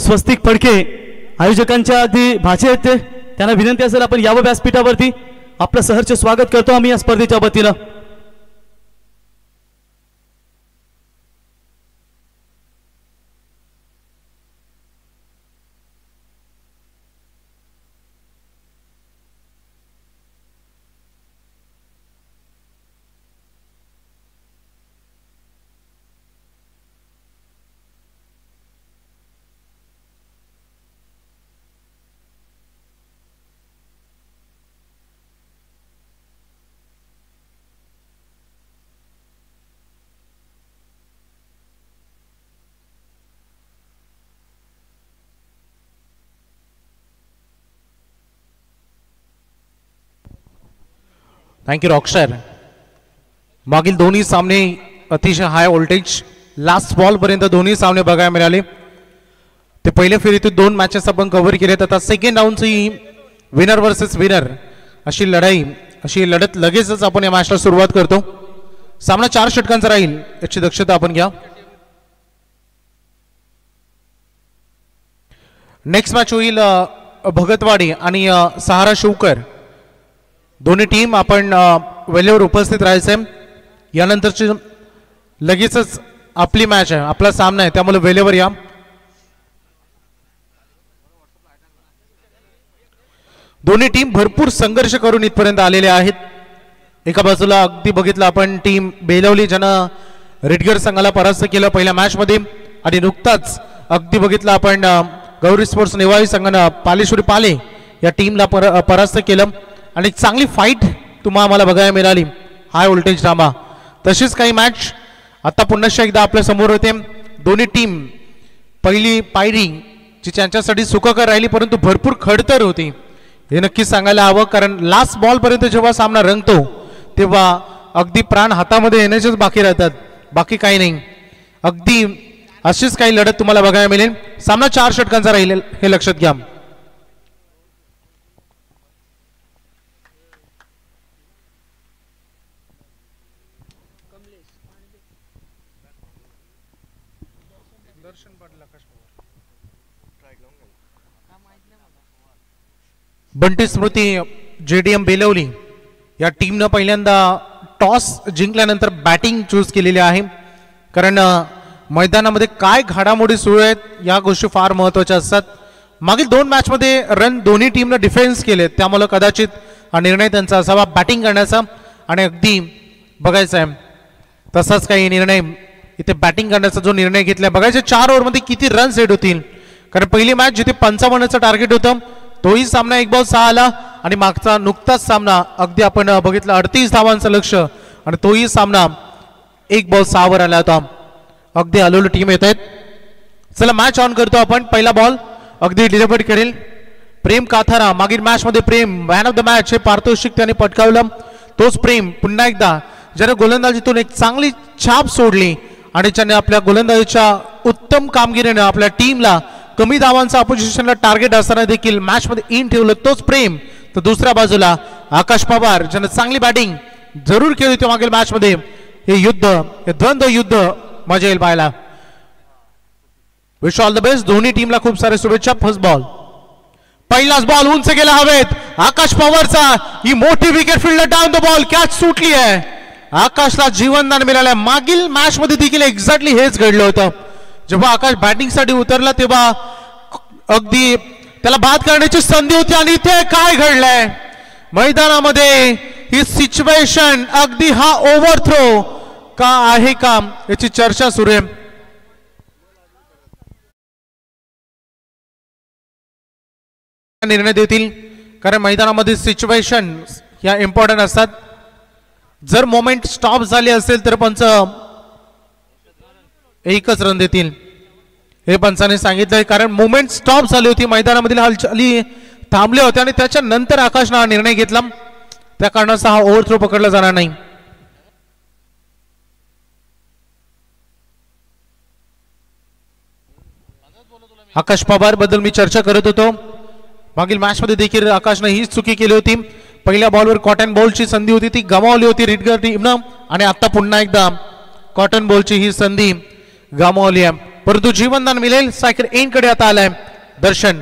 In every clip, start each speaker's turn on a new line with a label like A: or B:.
A: स्वस्तिक फडके आयोजकांच्या अगदी भाषे आहेत त्यांना विनंती असेल आपण यावं व्यासपीठावरती. आपलं सहर्ष स्वागत करतो आम्ही या स्पर्धेच्या वतीनं.
B: Thank you Rockstar. मागील दोन्ही सामने अतिशय हाय व्होल्टेज लास्ट बॉल पर्यंत दोन्ही सामने बघायला मिळाले. ते पहिल्या फेरीतून 2 मॅचेस आपण कव्हर केलेत. आता सेकंड राऊंडची विनर वर्सेस विनर अशी लढत लगेचच आपण या मॅचला सुरुवात करतो. सामना 4 षटकांचा राहील याची दक्षता आपण घ्या. नेक्स्ट मॅच होईल भगतवाडी आणि सहारा शिवकर. दोन्ही टीम आपण वेळेवर उपस्थित राहायचंय. यानंतरची लगेचच आपली मॅच आहे, आपला सामना आहे, त्यामुळे वेळेवर या. दोन्ही टीम भरपूर संघर्ष करून इथपर्यंत आलेले आहेत. एका बाजूला अगदी बघितलं आपण टीम बेलवली ज्यानं रेडगर संघाला परास्त केलं पहिल्या मॅच मध्ये, आणि नुकताच अगदी बघितलं आपण गौरी स्पोर्ट्स नेवाळी संघानं पालेश्वरी पाले या टीमला परास्त केलं. आणि चांगली फाईट तुम्हाला आम्हाला बघायला मिळाली, हाय व्होल्टेज ड्रामा. तशीच काही मॅच आता पुन्हा एकदा आपल्या समोर होते. दोन्ही टीम पहिली पायरी जी त्यांच्यासाठी सुखकर राहिली परंतु भरपूर खडतर होती हे नक्कीच सांगायला हवं. कारण लास्ट बॉल पर्यंत जेव्हा सामना रंगतो तेव्हा अगदी प्राण हातामध्ये येण्याचेच बाकी राहतात, बाकी काही नाही. अगदी अशीच काही लढत तुम्हाला बघायला मिळेल. सामना 4 षटकांचा राहील हे लक्षात घ्या. बंटी स्मृती JDM बेलवली या टीमनं पहिल्यांदा टॉस जिंकल्यानंतर बॅटिंग चूज केलेली आहे. कारण मैदानामध्ये काय घडामोडी सुरू आहेत या गोष्टी फार महत्त्वाच्या असतात. मागील 2 मॅचमध्ये रन दोन्ही टीमनं डिफेन्स केले, त्यामुळे कदाचित हा निर्णय त्यांचा असावा बॅटिंग करण्याचा. आणि अगदी बघायचा आहे तसाच काही निर्णय इथे बॅटिंग करण्याचा जो निर्णय घेतला बघायचे 4 ओव्हरमध्ये किती रन सेट होतील. कारण पहिली मॅच जिथे 55चं टार्गेट होतं तोही सामना 1 बॉल 6 आला, आणि मागचा नुकताच सामना अगदी आपण बघितलं 38 धावांचं लक्ष आणि तोही सामना 1 बॉल 6 वर आला होता. अगदी हलवलं टीम येत आहेत. चला मॅच ऑन करतो आपण. पहिला बॉल अगदी डिलिव्हर करेल प्रेम काथारा. मागील मॅच मध्ये प्रेम मॅन ऑफ द मॅच हे पारितोषिक त्याने पटकावलं. तोच प्रेम पुन्हा एकदा ज्याने गोलंदाजीतून एक चांगली छाप सोडली आणि ज्याने आपल्या गोलंदाजीच्या उत्तम कामगिरीने आपल्या टीमला कमी धावांचा अपोजिशनला टार्गेट असताना देखील मॅच मध्ये इन ठेवलं, तोच प्रेम. तर दुसऱ्या बाजूला आकाश पवार ज्याने चांगली बॅटिंग जरूर केली होती मागील मॅच मध्ये. हे युद्ध, हे द्वंद्व युद्ध मजा येईल पाहायला. विश ऑल द बेस्ट दोन्ही टीमला. खूप सारे शुभेच्छा. फर्स्ट बॉल पहिलाच बॉल उंच गेला हवेत. आकाश पवारचा ही मोठी wicket fielder down the ball catch सुटली आहे. आकाशला जीवनदान मिळालंय. मागील मॅच मध्ये देखील एक्झॅक्टली हेच घडलं होतं. जेव्हा आकाश बॅटिंग साठी उतरला तेव्हा अगदी त्याला बाद करण्याची संधी होती आणि इथे काय घडलंय मैदानामध्ये ही सिच्युएशन अगदी हा ओव्हरथ्रो का आहे का याची चर्चा सुरू आहे. निर्णय देतील कारण मैदानामध्ये सिच्युएशन ह्या इम्पॉर्टंट असतात. जर मोमेंट स्टॉप झाली असेल तर पंच 1च रन देतील हे पंचाने सांगितलंय. कारण मोमेंट स्टॉप झाली होती, मैदानामधील हालचाली थांबल्या होत्या आणि त्याच्यानंतर आकाशने हा निर्णय घेतला. त्या कारणाचा हा ओव्हरथ्रो पकडला जाणार नाही. आकाश पवार बद्दल मी चर्चा करत होतो. मागील मॅच मध्ये देखील आकाशने हीच चुकी केली होती. पहिल्या बॉलवर कॉटन बॉलची संधी होती ती गमावली होती रेडगर टीमनं आणि आता पुन्हा एकदा कॉटन बॉलची ही संधी गमावली आहे. परंतु जीवनदान मिळेल. सायकल एंड कडे आता आलाय दर्शन.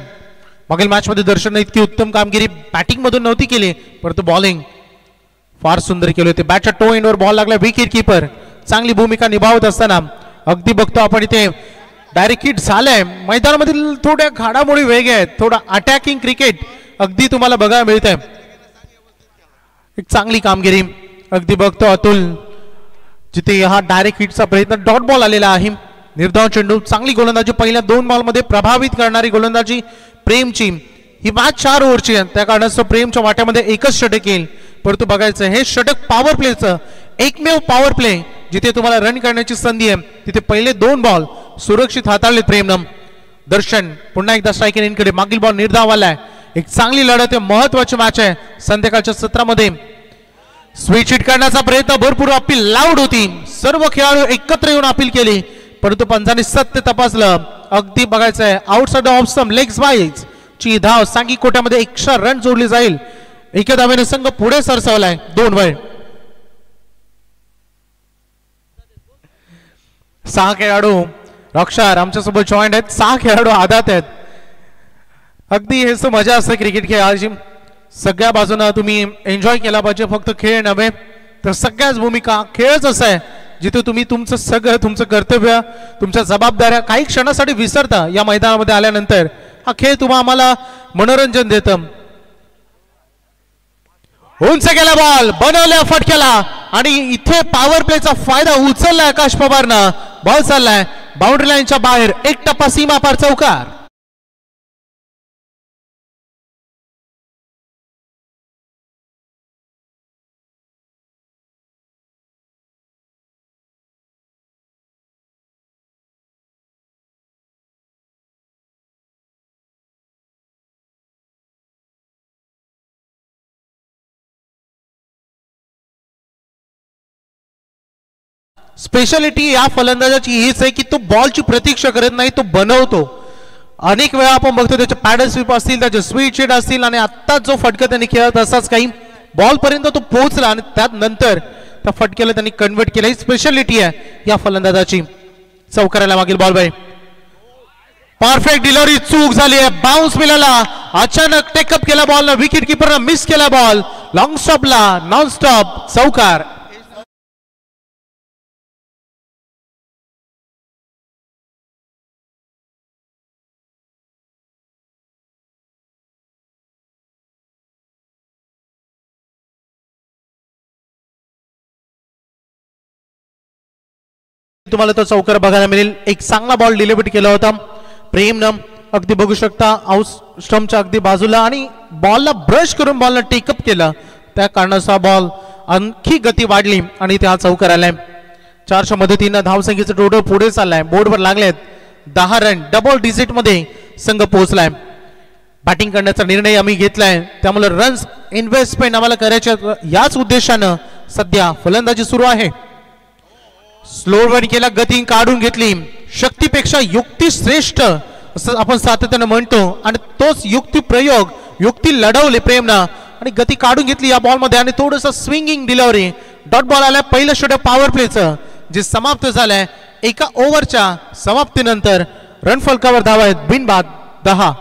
B: मागील मॅच मध्ये दर्शन इतकी उत्तम कामगिरी बॅटिंग मधून नव्हती केली, परंतु बॉलिंग फार सुंदर केली होती. बॅटच्या टो एंडवर बॉल लागला. विकेट किपर चांगली भूमिका निभावत असताना अगदी बघतो आपण इथे डायरेक्ट हिट झालंय. मैदानामधील थोड्या घडामोडी वेग आहेत, थोडा अटॅकिंग क्रिकेट अगदी तुम्हाला बघायला मिळतंय. एक चांगली कामगिरी अगदी बघतो अतुल, जिथे हा डायरेक्ट हिटचा प्रयत्न, डॉट बॉल आलेला आहे. निर्धाव चेंडू, चांगली गोलंदाजी, पहिल्या 2 बॉलमध्ये प्रभावित करणारी गोलंदाजी प्रेमची. ही मॅच 4 ओव्हरची आहे, त्या कारणास्तव प्रेमच्या वाट्यामध्ये एकच षटक येईल. परंतु बघायचं हे षटक पॉवर प्लेचं एकमेव पॉवर प्ले जिथे तुम्हाला रन करण्याची संधी आहे, तिथे पहिले 2 बॉल सुरक्षित हाताळले प्रेमनं. दर्शन पुन्हा एकदा स्ट्राईक एंडकडे. मागील बॉल निर्धाव आलाय. एक चांगली लढत आहे, महत्वाची मॅच आहे संध्याकाळच्या सत्रामध्ये. स्विच हिट करण्याचा प्रयत्न, भरपूर अपील लाऊड होती, सर्व खेळाडू एकत्र येऊन अपील केली, परंतु पंचांनी सत्य तपासलं. अगदी बघायचं आहे outside off stump legs wise ची धाव, सांघिक कोट्यामध्ये 100 रन जोडली जाईल. एका धावेने संघ पुढे सरसावलाय 2 वेळ. 6 खेळाडू रक्षार आमच्यासोबत जॉईंट आहेत, 6 खेळाडू आदात आहेत. अगदी हेच मजा असते क्रिकेट खेळाची. सगळ्या बाजूने तुम्ही एन्जॉय केला पाहिजे, फक्त खेळ नव्हे तर सगळ्याच भूमिका. खेळच असं आहे जिथे तुम्ही तुमचं सगळं, तुमचं कर्तव्य, तुमच्या जबाबदाऱ्या काही क्षणासाठी विसरता. या मैदानामध्ये आल्यानंतर हा खेळ तुम्हाला आम्हाला मनोरंजन देतं. उंच गेला बॉल, बनवल्या फटक्याला आणि इथे पॉवर प्लेचा फायदा उचललाय आकाश पवारनं. बॉल चाललाय बाउंड्री लाईनच्या बाहेर, 1 टप्पा सीमा पार चौकार. स्पेशालिटी या फलंदाजाची हीच आहे की तो बॉलची प्रतीक्षा करत नाही, तो बनवतो. अनेक वेळा आपण बघतो त्याचे पॅडल स्वीप असतील, त्याचे स्वीट शीट असतील, आणि आता जो फटका त्यांनी खेळला तसाच काही बॉल पर्यंत तो पोहोचला आणि त्यानंतर त्या फटक्याला त्यांनी कन्वर्ट केलं. ही स्पेशालिटी आहे या फलंदाजाची. चौकाराला मागील बॉल बाय, परफेक्ट डिलिव्हरी, चूक झाली आहे, बाउन्स मिळाला. अचानक टेकअप केला बॉल, विकेट किपरनं मिस केला बॉल. लॉंग स्टॉपला नॉन स्टॉप चौकार. तुम्हाला तो चौकार बघायला मिळेल. एक चांगला बॉल डिलिव्हर केला होता प्रेमनं, अगदी बघू शकता आउट स्टंपच्या अगदी बाजूला, आणि बॉलला ब्रश करून बॉलला टेकअप केलं. त्या कारणाचा बॉल आणखी गती वाढली आणि त्या चौकार आलाय. 4च्या मदतीनं धावसंख्येचं टोटल पुढे चाललाय. बोर्डवर लागलेत 10 रन, डबल डिजिट मध्ये संघ पोहोचलाय. बॅटिंग करण्याचा निर्णय आम्ही घेतलाय, त्यामुळे रन्स इन्व्हेस्टमेंट आम्हाला करायच्या याच उद्देशानं सध्या फलंदाजी सुरू आहे. स्लो रन केला, गती काढून घेतली. शक्तीपेक्षा युक्ती श्रेष्ठ असं आपण सातत्यानं म्हणतो, आणि तोच युक्ती प्रयोग, युक्ती लढवली प्रेमनं आणि गती काढून घेतली या बॉल मध्ये. आणि थोडंसं स्विंगिंग डिलिव्हरी, डॉट बॉल आलाय. पहिलं षटक पॉवर प्लेचं जे समाप्त झालंय. एका ओव्हरच्या समाप्तीनंतर रन फलकावर धावा आहेत बिनबाद 10.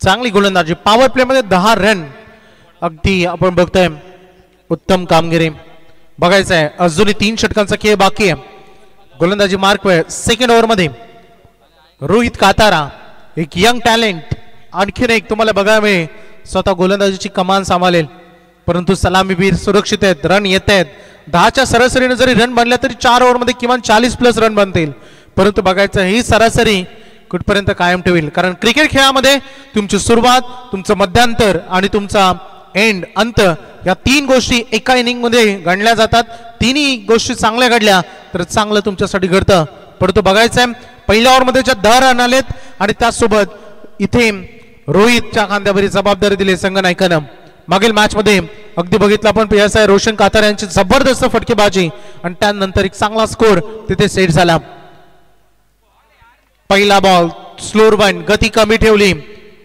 B: चांगली गोलंदाजी, पॉवर प्ले मध्ये 10 रन, अगदी आपण बघतोय उत्तम कामगिरी. बघायचं आहे अजूनही 3 षटकांचा खेळ बाकी आहे. गोलंदाजी मार्क वेळ सेकंड ओव्हर मध्ये रोहित कातारा, एक यंग टॅलेंट, आणखीन एक तुम्हाला बघायला मिळेल स्वतः गोलंदाजीची कमान सांभाळेल. परंतु सलामीवीर सुरक्षित आहेत, रन येत आहेत. 10च्या सरासरीने जरी रन बनल्या तरी 4 ओव्हर मध्ये किमान 40+ रन बनतील. परंतु बघायचं ही सरासरी कुठपर्यंत कायम ठेवेल, कारण क्रिकेट खेळामध्ये तुमची सुरुवात, तुमचं मध्यांतर आणि तुमचा एंड अंत या 3 गोष्टी एका इनिंग मध्ये गणल्या जातात. 3ही गोष्टी चांगल्या घडल्या तर चांगलं तुमच्यासाठी घडतं. परंतु बघायचंय पहिल्या ओव्हरमध्ये ज्या 10 रन आलेत आणि त्यासोबत इथे रोहितच्या खांद्यावरील जबाबदारी दिली संघ नायकानं. मागील मॅच मध्ये अगदी बघितलं आपण PSI रोशन कातार यांची जबरदस्त फटकेबाजी आणि त्यानंतर एक चांगला स्कोर तिथे सेट झाला. पहिला बॉल स्लोअर वन, गती कमी ठेवली,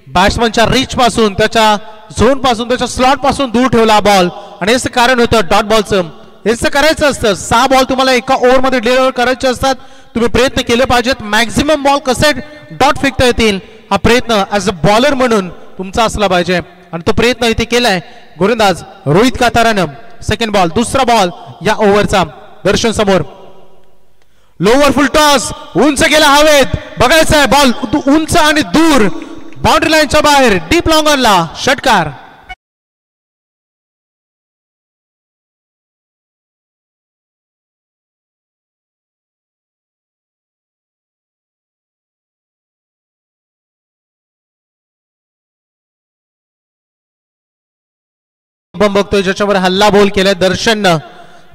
B: बॅट्समनच्या रीच पासून त्याच्या झोन पासून त्याच्या स्लॉट पासून दूर ठेवला बॉल आणि हेच कारण होतं डॉट बॉलचं. हेच करायचं असतं. 6 बॉल तुम्हाला एका ओव्हरमध्ये डिलिव्हर करायचे असतात. तुम्ही प्रयत्न केले पाहिजेत. मॅक्झिमम बॉल कसे डॉट फेकता येतील हा प्रयत्न ऍज अ बॉलर म्हणून तुमचा असला पाहिजे आणि तो प्रयत्न इथे केलाय गोलंदाज रोहित कातारानं. सेकंड बॉल, दुसरा बॉल या ओव्हरचा दर्शन समोर. लोअर फुल टॉस उंच गेला हवेत. बघायचं आहे बॉल उंच आणि दूर बाउंड्री लाईनच्या बाहेर डीप लॉंग ऑनला षटकार. बघतोय ज्याच्यावर हल्ला बॉल केलाय दर्शननं.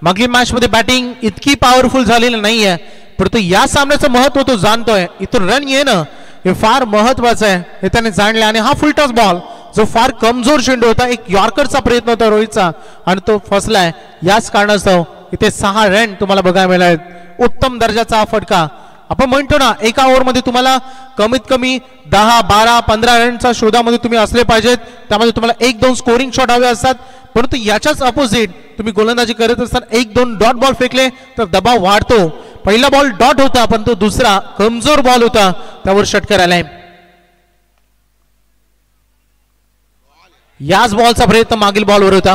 B: मागील मॅच मध्ये बॅटिंग इतकी पॉवरफुल झालेली नाहीये परंतु या सामन्याचं महत्व तो जाणतोय. इथून रन येणं हे फार महत्वाचं आहे हे त्याने जाणले आणि हा फुलटॉस बॉल जो फार कमजोर चेंडू होता, एक यॉर्करचा प्रयत्न होता रोहितचा आणि तो फसलाय. याच कारणास्तव इथे 6 रन तुम्हाला बघायला मिळालेत. उत्तम दर्जाचा हा फटका. आपण म्हणतो ना एका ओव्हरमध्ये तुम्हाला कमीत कमी 10, 12, 15 रनच्या शोधामध्ये तुम्ही असले पाहिजेत. त्यामध्ये तुम्हाला 1-2 स्कोरिंग शॉट हवे असतात परंतु याच्याच अपोजिट तुम्ही गोलंदाजी करत असताना 1-2 डॉट बॉल फेकले तर दबाव वाढतो. पहिला बॉल डॉट होता पण तो दुसरा कमजोर बॉल होता त्यावर षटकार आलाय. याच बॉलचा प्रयत्न मागील बॉलवर होता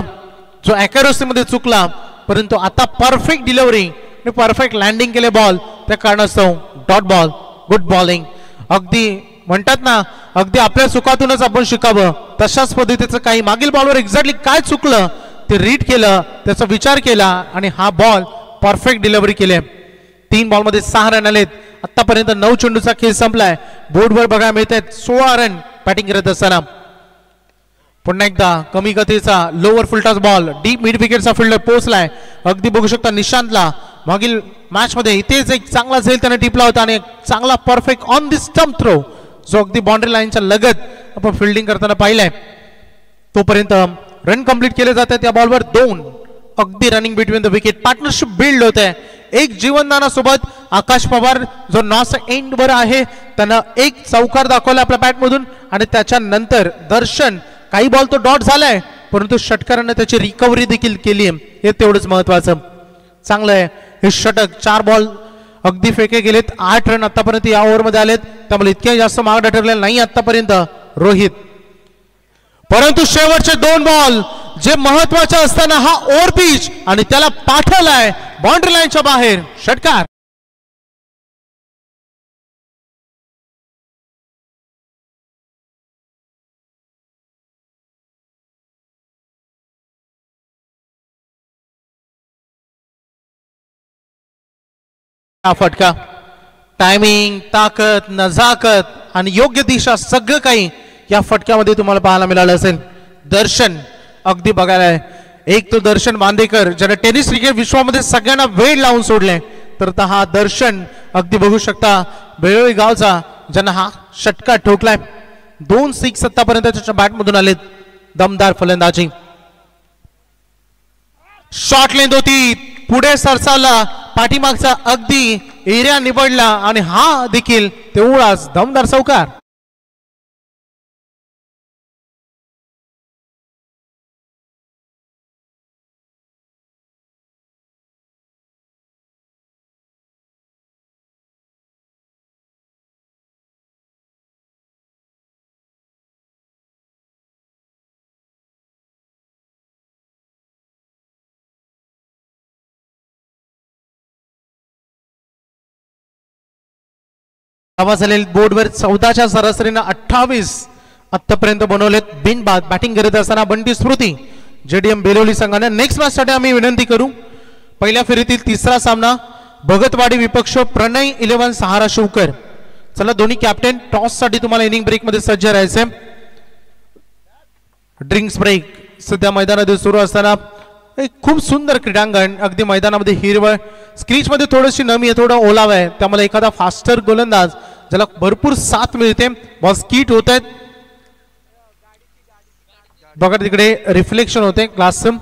B: जो ॲक्युरसी मध्ये चुकला परंतु आता परफेक्ट डिलिव्हरी आणि परफेक्ट लँडिंग केले बॉल त्या कारणास्तव डॉट बॉल. Good bowling. अगदी म्हणतात ना अगदी आपल्या चुकातूनच आपण शिकावं तशाच पद्धतीचं काही मागील बॉलवर एक्झॅक्टली काय चुकलं ते रीड केलं, त्याचा विचार केला आणि हा बॉल परफेक्ट डिलिव्हरी केली. 3 बॉलमध्ये 6 रन आलेत. आतापर्यंत 9 चेंडूचा खेळ संपलाय. बोर्डवर बघायला मिळत आहेत 16 रन बॅटिंग करत असताना. पुन्हा एकदा कमी गतीचा lower full toss ball deep mid विकेटचा फिल्डर पोहोचलाय. अगदी बघू शकता निशांतला मागील मॅच मध्ये इथेच एक चांगला झेल त्याने टिपला होता आणि एक चांगला perfect on the stump throw जो अगदी बाउंड्री लाईनच्या लगत आपण फिल्डिंग करताना पाहिलाय. तोपर्यंत रन कंप्लीट केले जातात. त्या बॉलवर 2 अगदी running between the wicket partnership build होत आहे. एक जीवनदाना सोबत आकाश पवार जो नॉस एंड वर आहे त्यानं एक चौकार दाखवला आपल्या बॅट मधून आणि त्याच्यानंतर दर्शन काही बॉल तो डॉट झालाय परंतु षटकारानं त्याची रिकव्हरी देखील केली हे तेवढंच महत्वाचं. चांगलं आहे हे षटक. 4 बॉल अगदी फेके गेलेत. 8 रन आतापर्यंत या ओव्हरमध्ये आलेत त्यामुळे इतके जास्त मार्ग ठरलेला नाही आतापर्यंत रोहित. परंतु शेवटचे 2 बॉल जे महत्वाचे असताना हा ओव्हर पिच आणि त्याला पाठवलाय बाउंड्री लाईनच्या बाहेर षटकार. फटका. टायमिंग, ताकद, नजाकत आणि योग्य दिशा सगळं काही या फटक्यामध्ये तुम्हाला पाहायला मिळालं असेल. दर्शन अगदी बघायला एक तो दर्शन बांदेकर ज्याने टेनिस क्रिकेट विश्वामध्ये सगळ्यांना वेळ लावून सोडले तर हा दर्शन अगदी बघू शकता बेळोळी गावचा ज्यांना हा षटकार ठोकलाय. 2 6 आतापर्यंत त्याच्या बॅटमधून आलेत. दमदार फलंदाजी. शॉर्ट लेंथ होती पुढे सरसावला पाठीमागचा अगदी एरिया निवडला आणि हा देखील तेवढाच दमदार चौकार. बोर्डवर 14च्या सरासरीने 28 आतापर्यंत बनवलेत बिनबाद. बॅटिंग करत असताना बंटी स्मृती जेडीएम बेलोली संघाने नेक्स्ट मॅच साठी आम्ही विनंती करू. पहिल्या फेरीतील 3रा सामना भगतवाडी विपक्ष प्रणय 11 सहारा शिवकर. चला दोन्ही कॅप्टन टॉस साठी तुम्हाला इनिंग ब्रेक मध्ये सज्ज राहायचे. ड्रिंक्स ब्रेक सध्या मैदानात सुरू असताना एक खूप सुंदर क्रीडांगण, अगदी मैदानामध्ये हिरवळ, स्क्रीचमध्ये थोडीशी नमी आहे, थोडं ओलाव आहे, त्यामुळे एखादा फास्टर गोलंदाज ज्याला भरपूर साथ मिळते, बॉल स्कीट होत आहेत. बघा तिकडे रिफ्लेक्शन होते क्लासचं.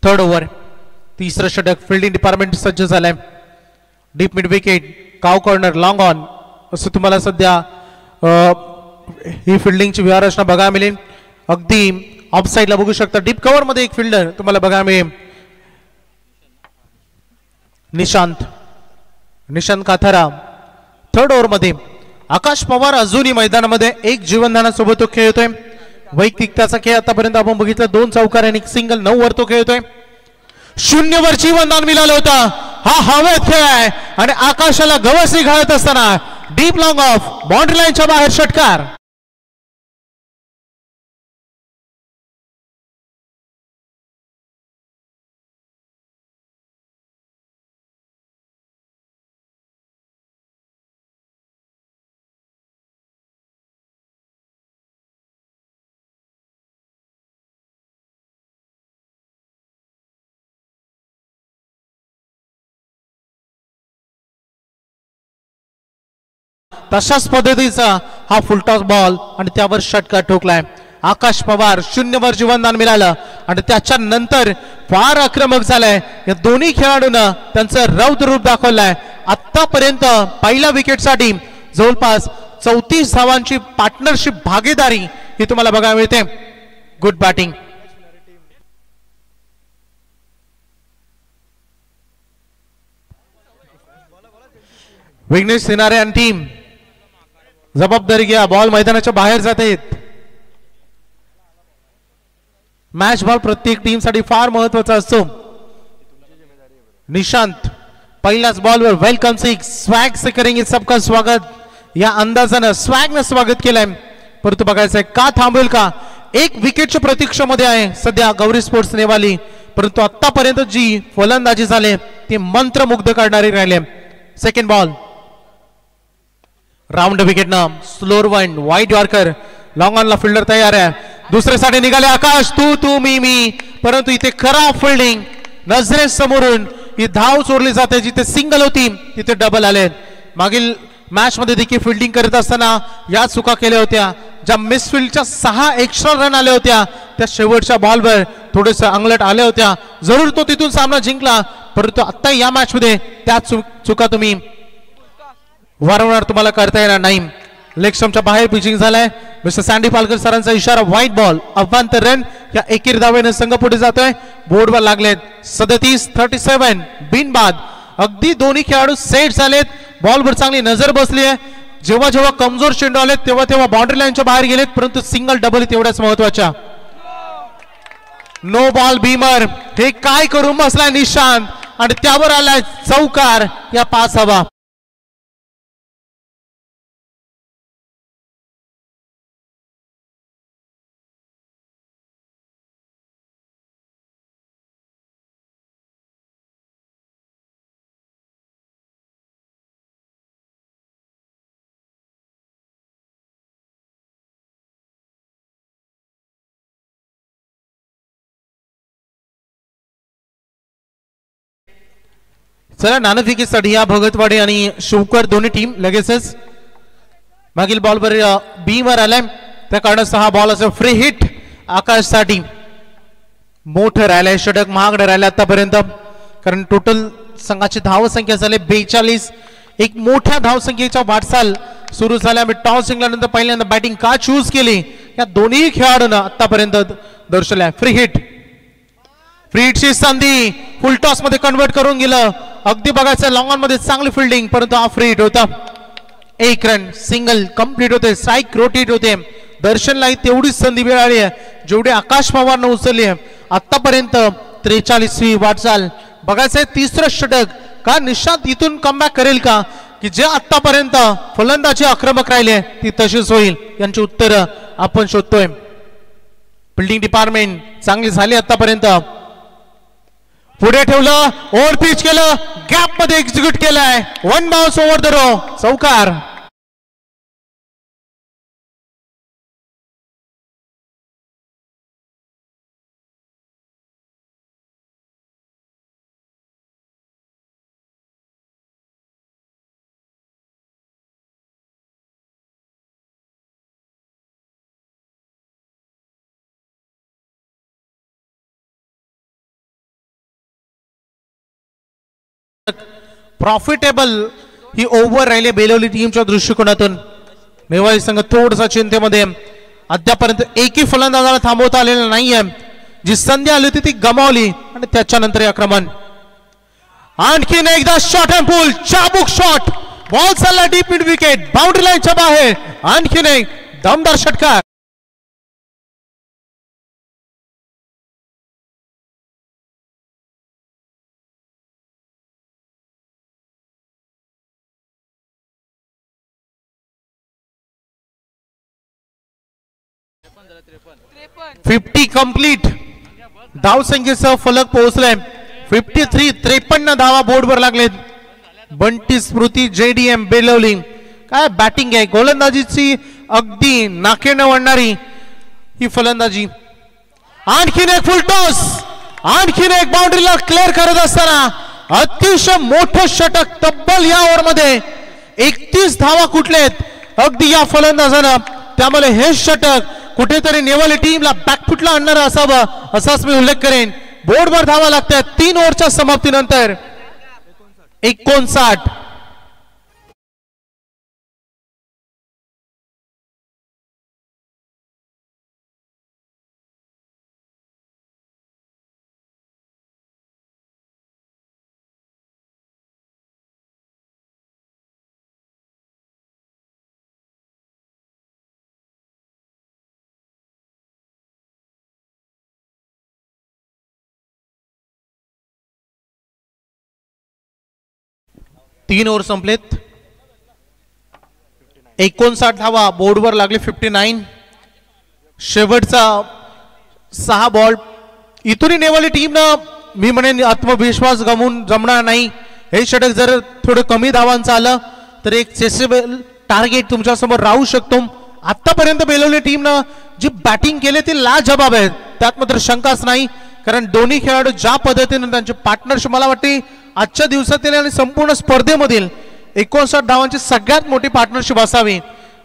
B: थर्ड ओव्हर, तिसरं षटक. फिल्डिंग डिपार्टमेंट सज्ज झालंय. डीप मिड विकेट, काव कॉर्नर, लॉंग ऑन असं तुम्हाला सध्या ही फिल्डिंगची व्यवहारचना बघायला मिळेल. अगदी ऑफ साईडला बघू शकता डीप कव्हर मध्ये एक फिल्डर तुम्हाला बघायला मिळेल. निशांत काथारा. थर्ड ओव्हर मध्ये आकाश पवार अजूनही मैदानामध्ये एक जीवनदानासोबत तो खेळतोय. वैयक्तिक त्याचा खेळ आतापर्यंत आपण बघितलं, 2 चौकार आणि एक सिंगल, 9 वर तो खेळतोय. 0 वर जीवनदान मिळालं होतं. हा हवेत खेळ आहे आणि आकाशाला गवसणी घालत असताना डीप लॉंग ऑफ, बाउंड्री लाईनच्या बाहेर षटकार. तशाच पद्धतीचा हा फुलटॉस बॉल आणि त्यावर षटकार ठोकलाय. आकाश पवार 0 वर जीवनदान मिळालं आणि त्याच्यानंतर फार आक्रमक झालाय. या दोन्ही खेळाडूंना त्यांचं रौद्र रूप दाखवलंय. आतापर्यंत पहिल्या विकेटसाठी जवळपास 34 धावांची पार्टनरशिप भागीदारी ही तुम्हाला बघायला मिळते. Good batting. विघ्नेश सिनारे आणि टीम जबाबदारी घ्या. बॉल मैदानाच्या बाहेर जात आहेत. मॅच बॉल प्रत्येक टीम साठी फार महत्वाचा असतो. निशांत पहिल्याच बॉलवर वेलकम सिक्स, स्वॅग से करेंगे सबका स्वागत या अंदाजानं स्वॅगनं स्वागत केलंय. परंतु बघायचंय का थांबेल का. एक विकेटच्या प्रतीक्षेमध्ये आहे सध्या गौरी स्पोर्ट्स नेवाली, परंतु आतापर्यंत जी फलंदाजी झाली ती मंत्रमुग्ध करणारी राहिले. सेकंड बॉल, राऊंड विकेट ना, slower one, wide yorker, long ऑनला फिल्डर तयार आहे. दुसऱ्यासाठी निघाले आकाश, तू मी, परंतु इथे खराब फिल्डिंग, नजरेसमोरून ही धाव चोरली जाते. जिथे सिंगल होती तिथे डबल आले. मागील मॅच मध्ये देखील फिल्डिंग करत असताना या चुका केल्या होत्या. ज्या मिसफिल्डच्या 6 एक्स्ट्रा रन आल्या होत्या त्या शेवटच्या बॉलवर थोडेस अंगलट आल्या होत्या. जरूर तो तिथून सामना जिंकला, परंतु आता या मॅच मध्ये त्या चुका तुम्ही वारंवार तुम्हाला करता येणार नाही. लेग स्टंपच्या बाहेर पिचिंग झालाय. मिस्टर सँडी पालकर सरांचा इशारा, व्हाईट बॉल, अव्वांतर रन. या एकेरी धावेने संघ पुढे जातोय. बोर्डवर लागलेत 37-37 बिनबाद. अगदी दोन्ही खेळाडू सेट झालेत. बॉलवर चांगली नजर बसली आहे. जेव्हा जेव्हा कमजोर चेंडू आलेत तेव्हा बाउंड्री लाईनच्या बाहेर गेलेत, परंतु सिंगल डबल तेवढ्याच महत्वाच्या. No ball Beamer. हे काय करून बसलाय निशांत आणि त्यावर आलाय चौकार. या 5 हवा. चला नाणेफेकीसाठी या भगतवाडी आणि शिवकर दोन्ही टीम लगेचच. मागील बॉलवर बीवर आलाय, त्या कारणास्तव हा बॉल असं फ्री हिट आकाशसाठी. मोठं राहिलंय षटक, महागडं राहिलं आतापर्यंत, कारण टोटल संघाची धावसंख्या झाली 42. एक मोठ्या धावसंख्येच्या वाटचाल सुरू झाल्या. टॉस जिंकल्यानंतर पहिल्यांदा बॅटिंग का चूज केली या दोन्ही खेळाडूंना आतापर्यंत दर्शवल्या. फ्री हिटची संधी फुल टॉस मध्ये कन्वर्ट करून गेलं. अगदी बघायचं लॉंग ऑन मध्ये चांगली फिल्डिंग, परंतु हा फ्री हिट होता. 1 रन, सिंगल कंप्लीट होते, स्ट्राईक रोटेट होते. दर्शनलाही तेवढीच संधी मिळाली आहे जेवढी आकाश पवारनं उचलली आहे आतापर्यंत. 43वी वाटचाल. बघायचंय तिसरं षटक का निशांत इथून कमबॅक करेल का, की जे आतापर्यंत फलंदाजी आक्रमक राहिले ती तशीच होईल. यांची उत्तरं आपण शोधतोय. फिल्डिंग डिपार्टमेंट चांगली झाली आतापर्यंत. पुढे ठेवलं, ओव्हर पिच केलं, गॅप मध्ये एक्झिक्यूट केलाय. 1 बाउन्स ओव्हर द रो, चौकार. प्रॉफिटेबल ही ओव्हर राहिले बेलवली टीमच्या दृष्टिकोनातून. नेवाळी संघ थोडसा चिंतेमध्ये, अद्यापर्यंत एकही फलंदाजाला थांबवता आलेला नाहीये. जी संधी आली होती ती गमावली आणि त्याच्यानंतर आक्रमण. आणखीन एकदा शॉट अँड पूल, चाबूक शॉट, बॉल चालला डीप मिड विकेट, बाउंड्री लाईनच्या बाहेर. आणखीन एक दमदार षटकार. फिफ्टी कंप्लीट, धाव संख्येसह फलक पोहोचलाय 53. 53 धावा बोर्डवर लागलेत. बंटी स्मृती JDM बेलवली. काय बॅटिंग आहे, गोलंदाजीची अगदी नाकेनं वळणारी ही फलंदाजी. आणखीन एक फुल टॉस, आणखीन एक बाउंड्रीला क्लिअर करत असताना अतिशय मोठं षटक. तब्बल या ओव्हरमध्ये 31 धावा कुठलेत अगदी या फलंदाजानं. त्यामुळे हे षटक कुठेतरी नेवाली टीमला बॅकफुटला आणणार असावं असाच मी उल्लेख करेन. बोर्डवर धावा लागतात 3 ओव्हरच्या समाप्तीनंतर. 59. तीन ओव्हर संपलेत. 59 धावा बोर्डवर लागले. 59. शेवटचा 6 बॉल. इथूनही नेवाली टीमनं मी म्हणेन आत्मविश्वास गमवून जमणार नाही. हे षटक जर थोडं कमी धावांचं आलं तर एक चेसेबल टार्गेट तुमच्या समोर राहू शकतो. आतापर्यंत बेलवली टीमनं जी बॅटिंग केली ती लाजवाब आहे, त्यात मात्र शंकाच नाही. कारण दोन्ही खेळाडू ज्या पद्धतीने त्यांचे पार्टनरशिप, मला वाटते आजच्या दिवसातील आणि संपूर्ण स्पर्धेमधील 59 धावांची सगळ्यात मोठी पार्टनरशिप असावी.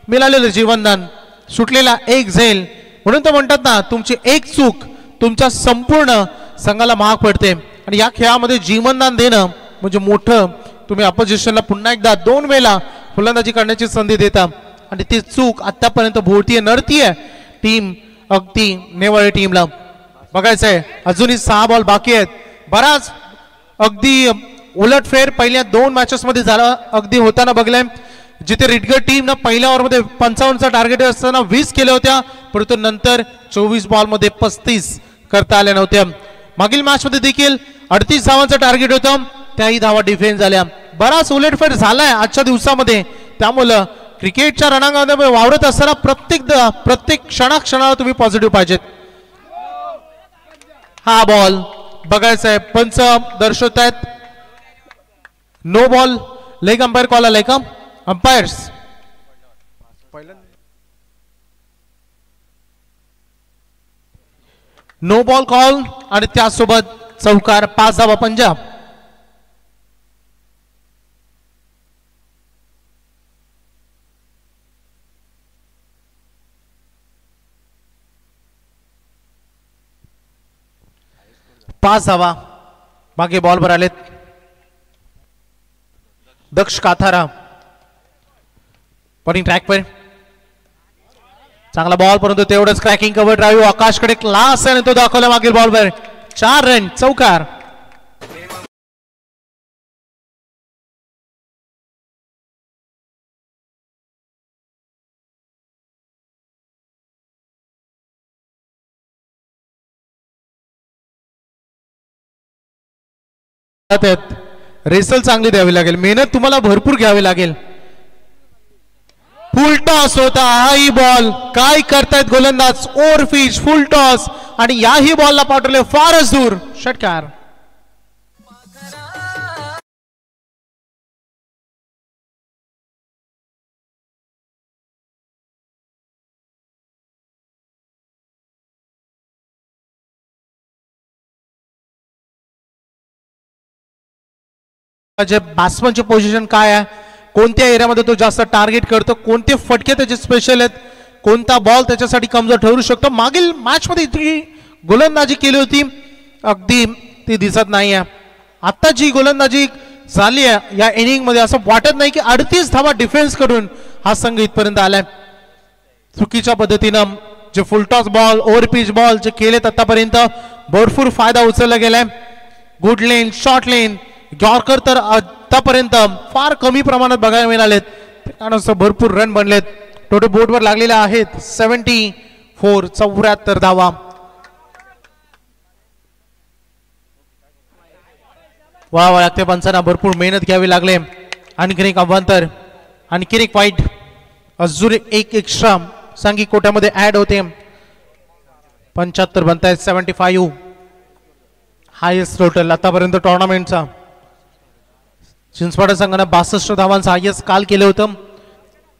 B: मिळालेलं जीवनदान, सुटलेला एक झेल. म्हणून तर म्हणतात ना, तुमची एक चूक तुमच्या संपूर्ण संघाला महाग पडते. आणि या खेळामध्ये जीवनदान देणं म्हणजे मोठं. तुम्ही अपोजिशनला पुन्हा एकदा 2 वेळा फलंदाजी करण्याची संधी देता आणि ती चूक आतापर्यंत भोवतीये नडतीये टीम अगदी नेवाळी टीमला. बघायचंय अजूनही 6 बॉल बाकी आहेत. बराच अगदी उलटफेर पहिल्या 2 मॅचेस मध्ये झाला अगदी होताना बघलाय. जिथे रिटगड टीमनं पहिल्या ओव्हरमध्ये 55चा टार्गेट असताना 20 केल्या होत्या, परंतु नंतर 24 बॉलमध्ये 35 करता आल्या नव्हत्या. मागील मॅच मध्ये देखील 38 धावांचं टार्गेट होतं, त्याही धावा डिफेन्स झाल्या. बराच उलटफेर झालाय आजच्या दिवसामध्ये. त्यामुळं क्रिकेटच्या रणांगणामध्ये वावरत असताना प्रत्येक क्षणाला तुम्ही पॉझिटिव्ह पाहिजेत. हा बॉल बघायचा आहे, पंच दर्शवत आहेत no ball. Leg umpire call आलाय का? अंपायर्स नो बॉल कॉल आणि त्यासोबत चौकार. 5 धावा पंजाब. पाच धावा मागे बॉलवर आलेत. दक्ष काथारा बॉलिंग ट्रॅक पर. चांगला बॉल, परंतु तेवढंच क्रॅकिंग कव्हर ड्राईव्ह आकाशकडे क्लास आहे आणि तो दाखवला मागील बॉलवर. 4 रन, चौकार. रेसल चांगली द्यावी लागेल, मेहनत तुम्हाला भरपूर घ्यावी लागेल. फुल टॉस होता हाही बॉल. काय करतायत गोलंदाज? ओव्हरफिच, फुल टॉस आणि याही बॉलला पाठवले फारच दूर. षटकार. बॅट्समनची पोझिशन काय आहे, कोणत्या एरियामध्ये तो जास्त टार्गेट करतो, कोणते फटके त्याचे स्पेशल आहेत, कोणता बॉल त्याच्यासाठी कमजोर ठरू शकतो. मागील मॅच मध्ये इतकी गोलंदाजी केली होती अगदी ती दिसत नाही आहे. आता जी गोलंदाजी झाली आहे या इनिंग मध्ये. असं वाटत नाही की 38 धावा डिफेन्स करून हा संघ इथपर्यंत आलाय. चुकीच्या पद्धतीनं जे full toss ball over pitch ball जे केलेत आतापर्यंत भरपूर फायदा उचलला गेलाय. Good length short length yorker तर आतापर्यंत फार कमी प्रमाणात बघायला मिळालेत. त्यानुसार भरपूर रन बनलेत. टोटल बोर्डवर लागलेले आहेत 74 74 धावा. वा त्या पंचांना भरपूर मेहनत घ्यावी लागले. आणखीन एक अवांतर आणखीन एक वाईट अजून एक एक्स्ट्रा सांघिक कोट्यामध्ये ऍड होते. 75 बनतायत 75 हायेस्ट टोटल आतापर्यंत टुर्नामेंटचा. चिंचवाडा संघाने 62 धावांचं हायेस्ट काल केलं होतं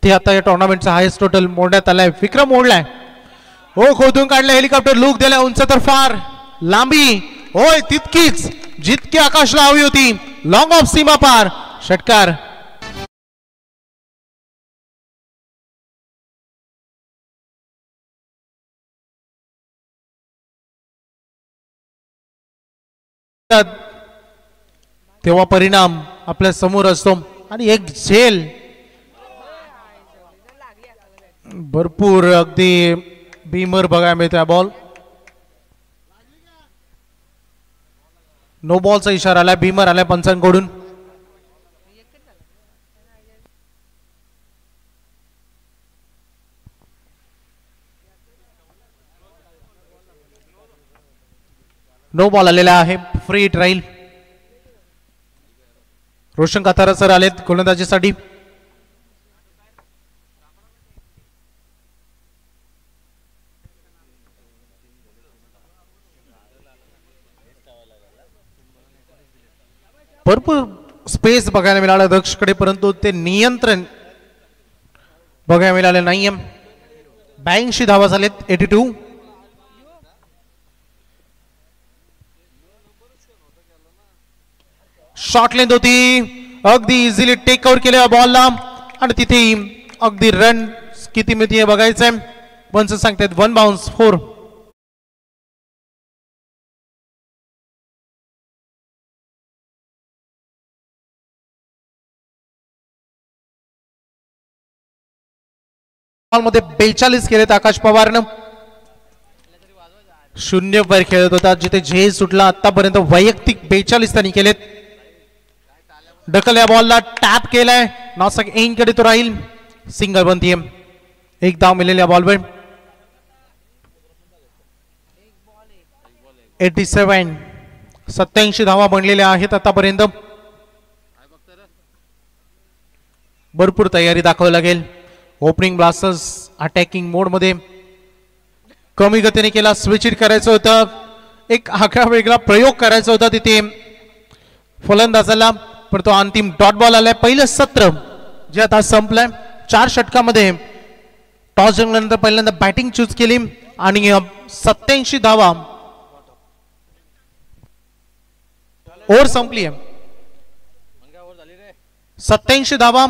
B: ते आता या टुर्नामेंटचा हायेस्ट टोटल मोडण्यात आलाय. विक्रम मोडलाय. हो खोदून काढलं हेलिकॉप्टर लूक दिलाय. उंच तर फार लांबी होय तितकीच जितकी आकाशला हवी होती. लॉंग ऑफ सीमा पार षटकार. तेव्हा परिणाम आपल्या समोर असतो आणि एक झेल भरपूर अगदी भीमर बघायला मिळतोय. बॉल नो बॉलचा इशारा आलाय. भीमर आलाय पंचांकडून. नो बॉल आलेला आहे. फ्री हिट राहील. रोशन कातारा सर आलेत गोलंदाजीसाठी. भरपूर स्पेस बघायला मिळाला दक्षकडे परंतु ते नियंत्रण बघायला मिळाले नाहीये. 82 धावा झालेत 82. शॉर्ट लेंथ होती अगदी इझिली टेक आउट केल्या बॉलला आणि तिथे अगदी रन किती मिळते बघायचंय. पंच सांगतात 1 बाउन्स 4. मध्ये 42 केलेत आकाश पवारनं. 0 वर खेळत होता जिथे झेल सुटला. आतापर्यंत वैयक्तिक 42 त्यांनी केलेत. ढकल या बॉलला टॅप केलाय. नासक एन कडे तो राहील. सिंगल बनतीये. एक धाव मिळालेल्या बॉलवर. 87 87 धावा बनलेल्या आहेत आतापर्यंत. भरपूर तयारी दाखवावी लागेल. ओपनिंग ब्लास्टर्स अटॅकिंग मोड मध्ये कमी गतीने केला. स्विच इट करायचं होतं. एक आगळा वेगळा प्रयोग करायचा होता तिथे फलंदाजाला पण तो अंतिम डॉट बॉल आलाय. पहिलं सत्र जे आता संपलंय. 4 षटकामध्ये टॉस जिंकल्यानंतर पहिल्यांदा बॅटिंग चूज केली आणि 87 धावा ओव्हर संपली आहे. 87 धावा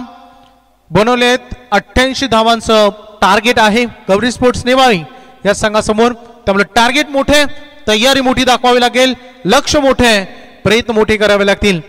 B: बनवलेत. 88 धावांचं टार्गेट आहे गौरी स्पोर्ट्स नेवाळी या संघासमोर. त्यामुळे टार्गेट मोठे तयारी मोठी दाखवावी लागेल. लक्ष मोठे प्रयत्न मोठे करावे लागतील.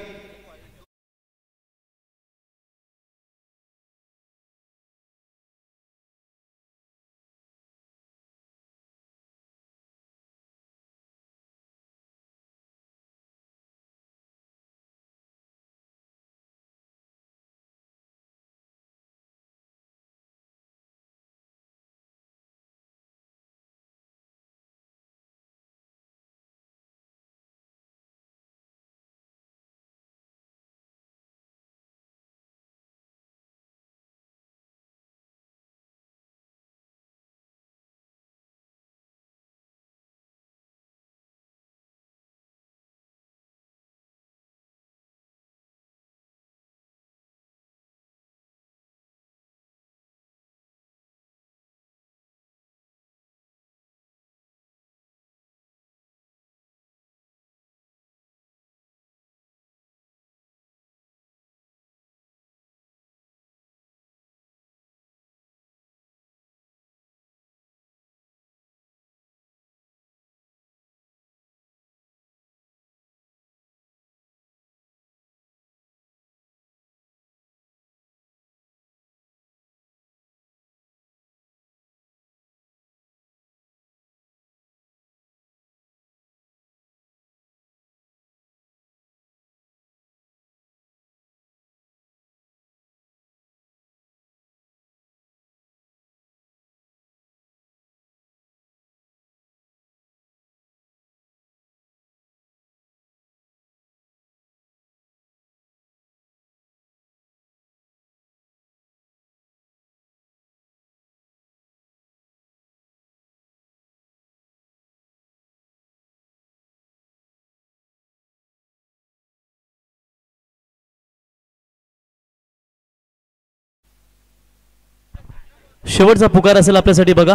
A: शेवटचा पुकार असेल आपल्यासाठी बघा.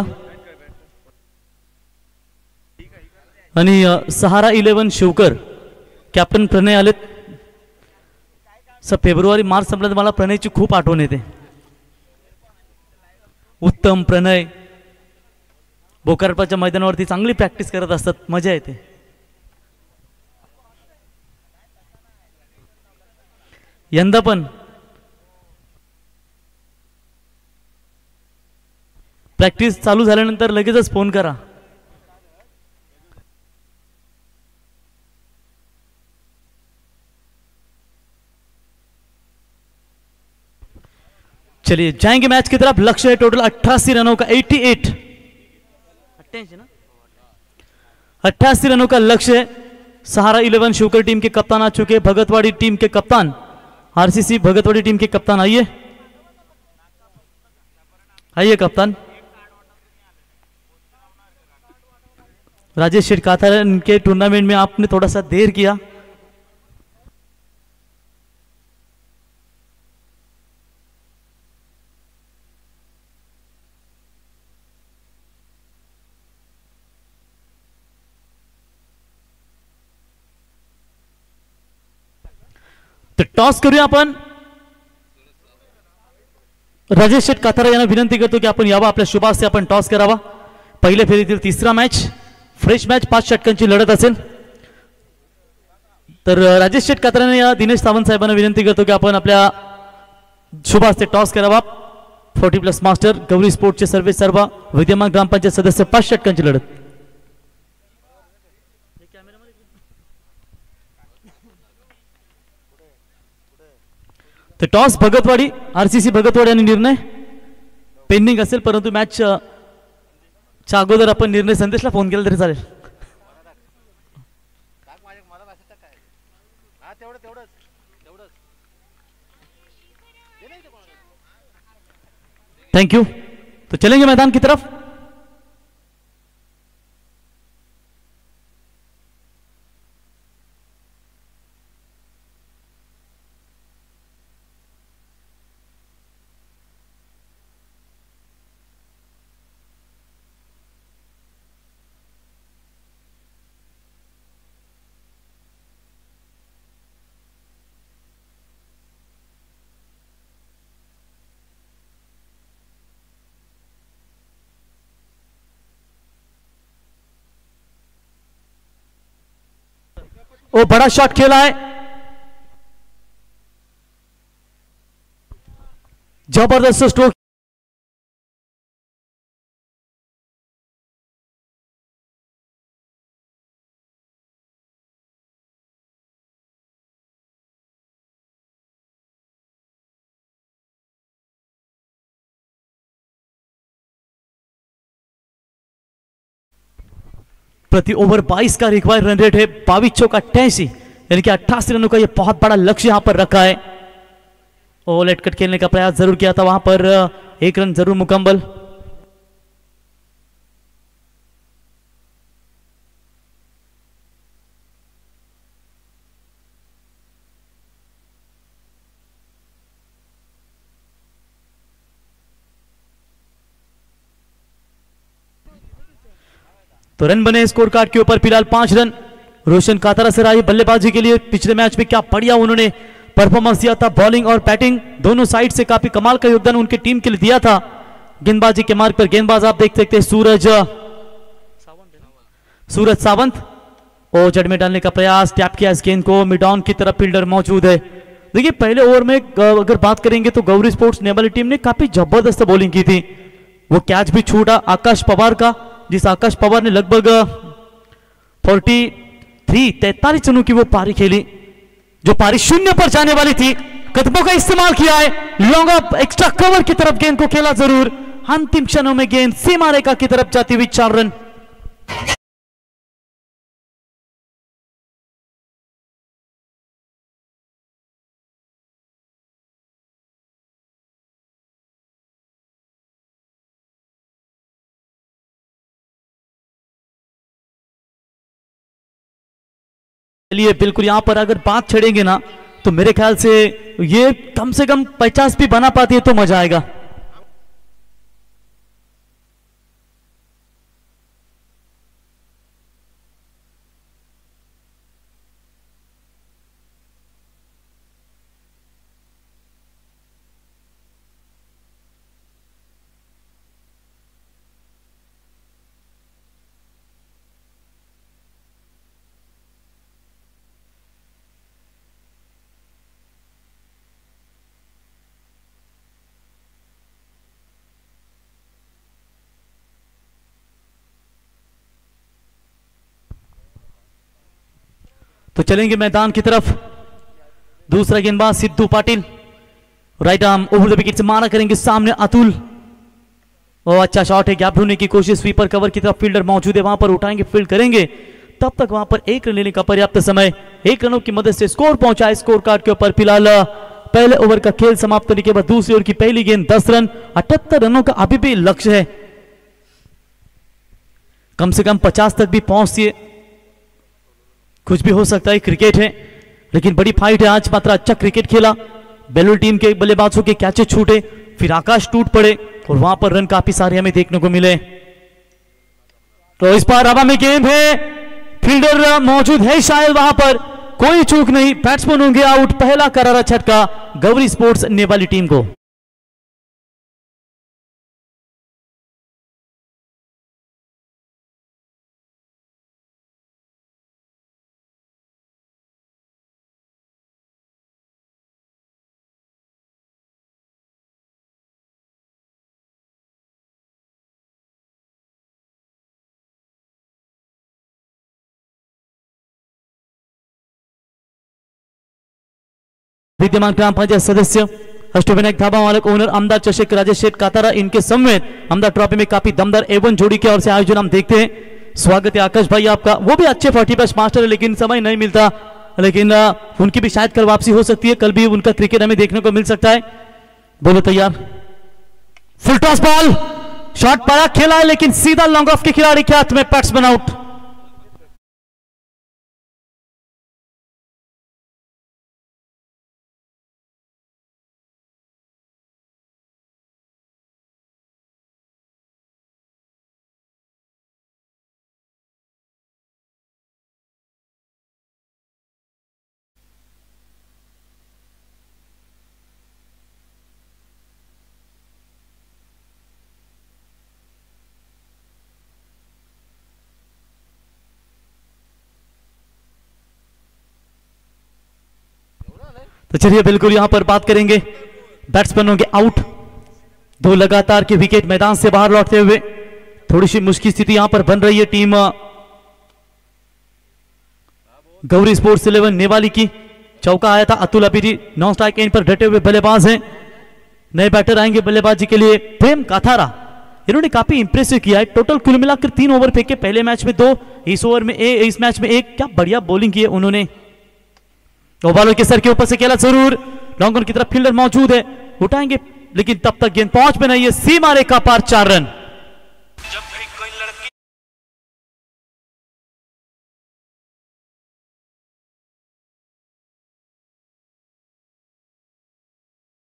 A: आणि सहारा 11 शिवकर कॅप्टन प्रणय आलेत. फेब्रुवारी मार्च संपल्यानंतर मला प्रणयची खूप आठवण येते. उत्तम प्रणय बोकारपाच्या मैदानावरती चांगली प्रॅक्टिस करत असतात, मजा येते. यंदा पण प्रॅक्टिस चालू झाल्यानंतर लगेचच फोन करा. चलिए जाएंगे मैच की तरफ. लक्ष्य है टोटल 88 रनों का. 88 रनों का लक्ष्य है. सहारा 11 शिवकर टीम के कप्तान आ चुके. भगतवाड़ी टीम के कप्तान, आरसीसी भगतवाड़ी टीम के कप्तान आइए, आइए कप्तान. राजेश शेठ काथारन के टूर्नामेंट में आपने थोड़ा सा देर किया. तर टॉस करूया आपण. राजेश शेठ काथारा यांना विनंती करतो की आपण यावा, आपल्या शुभास्ते आपण टॉस करावा. पहिल्या फेरीतील तिसरा मॅच, फ्रेश मॅच, 5 षटकांची लढत असेल. तर राजेश शेठ काथारा या दिनेश सावंत साहेबांना विनंती करतो की आपण आपल्या शुभास्ते टॉस करावा. 40+ मास्टर गौरी स्पोर्ट्सचे सर्व विद्यमान ग्रामपंचायत सदस्य, 5 षटकांची लढत. तर टॉस भगतवाडी, आरसीसी भगतवाडी आणि निर्णय पेंडिंग असेल, परंतु मॅच च्या अगोदर आपण निर्णय संदेशला फोन केला तरी चालेल. Thank you. तो चलेंगे मैदान की तरफ. ओ बड़ा शॉट खेला है, जबरदस्त स्ट्रोक. प्रति ओवर 22 का रिक्वायर्ड रन रेट है. 22 चौका 88, यानी कि 88 रनों का यह बहुत बड़ा लक्ष्य यहां पर रखा है. और लेट कट खेलने का प्रयास जरूर किया था, वहां पर 1 रन जरूर मुकम्मल. तो रन बने स्कोर कार्ड के ऊपर फिलहाल 5 रन. रोशन कातारा से आई बल्लेबाजी के लिए. पिछले मैच में क्या बढ़िया उन्होंने परफॉर्मेंस दिया था, बॉलिंग और बैटिंग दोनों साइड से काफी कमाल का योगदान उनकी टीम के लिए दिया था. गेंदबाजी के मार्ग पर गेंदबाज आप देख सकते हैं सूरज सावंत. और जड़ में डालने का प्रयास, टैप किया इस गेंद को, मिड ऑन की तरफ फील्डर मौजूद है. देखिए पहले ओवर में अगर बात करेंगे तो गौरी स्पोर्ट्स नेवाली टीम ने काफी जबरदस्त बॉलिंग की थी. वो कैच भी छूटा आकाश पवार का, जिस आकाश पवार ने लगभग 43 रनों की वो पारी खेली, जो पारी शून्य पर जाने वाली थी. कदमों का इस्तेमाल किया है, लॉन्ग अप एक्स्ट्रा कवर की तरफ गेंद को खेला जरूर. अंतिम क्षणों में गेंद सीमा रेखा की तरफ जाती हुई 4 रन. चलिए बिल्कुल यहां पर अगर बात छेड़ेंगे ना तो मेरे ख्याल से ये कम से कम 50 भी बना पाती है तो मजा आएगा. तो चलेंगे मैदान की तरफ। दूसरा गेंदबाज Sidhu Patil, right arm over the wicket से मारा करेंगे सामने अतुल। और अच्छा शॉट है, गैप ढूंढने की कोशिश, स्वीपर कवर की तरफ फील्डर मौजूद है, वहां पर उठाएंगे, फील्ड करेंगे, तब तक वहां पर एक रन लेने का पर्याप्त समय। 1 रनों की मदद से स्कोर पहुंचा स्कोर कार्ड के ऊपर। फिलहाल पहले ओवर का खेल समाप्त होने के बाद दूसरी ओवर की पहली गेंद 10 रन, 78 रनों का अभी भी लक्ष्य है, कम से कम 50 तक भी पहुंचती, कुछ भी हो सकता है, क्रिकेट है। लेकिन बड़ी फाइट है आज, मात्र अच्छा क्रिकेट खेला, बेलुल टीम के बल्लेबाजों के कैचे छूटे, फिर आकाश टूट पड़े और वहां पर रन काफी सारे हमें देखने को मिले। तो इस बार हवा में गेंद है, फील्डर मौजूद है शायद वहां पर, कोई चूक नहीं, बैट्समैन होंगे आउट। पहला करारा झटका गौरी स्पोर्ट्स नेवाली टीम को। विद्यमान ग्राम पंचायत सदस्य अष्टविनायक धाबा मालक ओनर आमदार चषक राजेश शेठ कातारा, इनके समेत आमदार ट्रॉफी में काफी दमदार एवन जोड़ी की ओर से आयोजन हम देखते हैं। स्वागत है आकाश भाई आपका, वो भी अच्छे 40+ मास्टर है, लेकिन समय नहीं मिलता, लेकिन उनकी भी शायद कल वापसी हो सकती है, कल भी उनका क्रिकेट हमें देखने को मिल सकता है। बोलो तैयार, फुल टॉस बॉल, शॉट पाया, खेला है, लेकिन सीधा लॉन्ग ऑफ के खिलाड़ी के हाथ में, बैट्समैन आउट। तो चलिए बिल्कुल यहां पर बात करेंगे, बैट्समैन होंगे आउट, 2 लगातार के विकेट मैदान से बाहर लौटते हुए, थोड़ी सी मुश्किल स्थिति यहां पर बन रही है टीम गौरी स्पोर्ट्स 11 नेवाली की। चौका आया था अतुल अभिजी, नॉन स्ट्राइक एंड पर डटे हुए बल्लेबाज हैं। नए बैटर आएंगे बल्लेबाजी के लिए, प्रेम काथारा, इन्होंने काफी इंप्रेसिव किया है। टोटल कुल मिलाकर 3 ओवर फेंके, पहले मैच में 2, इस मैच में 1, क्या बढ़िया बॉलिंग की है उन्होंने। ओवरऑल के सर के ऊपर से खेला जरूर, लॉन्ग ऑन की तरफ फील्डर मौजूद है, उठाएंगे, लेकिन तब तक गेंद पहुंच में नहीं है, सीमा रेखा पार, 4 रन।